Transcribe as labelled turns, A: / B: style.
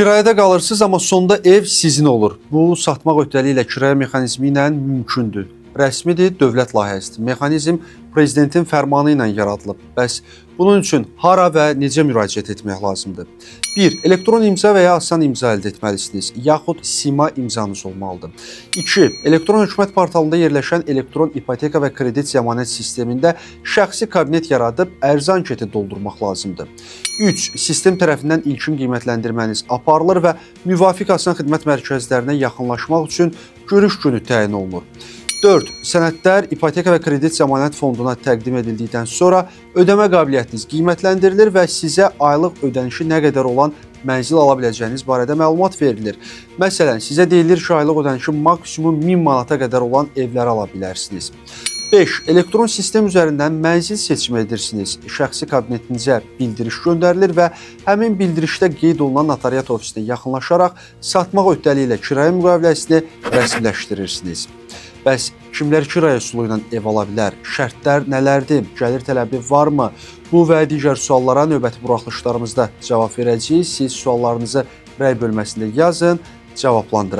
A: Kirayədə qalırsınız, amma sonda ev sizin olur. Bu, satmaq öhdəliyi ilə kirayə mexanizmi ilə mümkündür. Rəsmidir, dövlət layihəsidir. Mexanizm prezidentin fərmanı ilə yaradılıb. Bəs bunun üçün hara və necə müraciət etmək lazımdır? 1. Elektron imza və ya asan imza əldə etməlisiniz, yaxud sima imzanız olmalıdır. 2. Elektron hökumət portalında yerləşən elektron ipoteka və kredit zəmanət sistemində şəxsi kabinet yaradıb ərizə anketi doldurmaq lazımdır. 3. Sistem tərəfindən ilkin qiymətləndirməniz aparılır və müvafiq asan xidmət mərkəzlərinə yaxınlaşmaq üçün görüş günü təyin olunur. 4. Sənədlər ipoteka və kredit zəmanət fonduna təqdim edildikdən sonra ödəmə qabiliyyətiniz qiymətləndirilir və sizə aylıq ödənişi nə qədər olan mənzil ala biləcəyiniz barədə məlumat verilir. Məsələn, sizə deyilir ki, aylıq ödənişi maksimum 1000 manata qədər olan evləri ala bilərsiniz. 5. Elektron sistem üzərindən mənzil seçimi edirsiniz. Şəxsi kabinetinizə bildiriş göndərilir və həmin bildirişdə qeyd olunan notariat ofisinə yaxınlaşaraq satmaq öhdəliyi ilə kirayə müqaviləsini rəsmiləşdirirsiniz. Bəs kimlər kirayə üsulu ilə ev ala bilər? Şərtlər nələrdir? Gəlir tələbi varmı? Bu və digər suallara növbəti buraxılışlarımızda cavab verəcəyik. Siz suallarınızı rəy bölməsində yazın, cavablandıraq.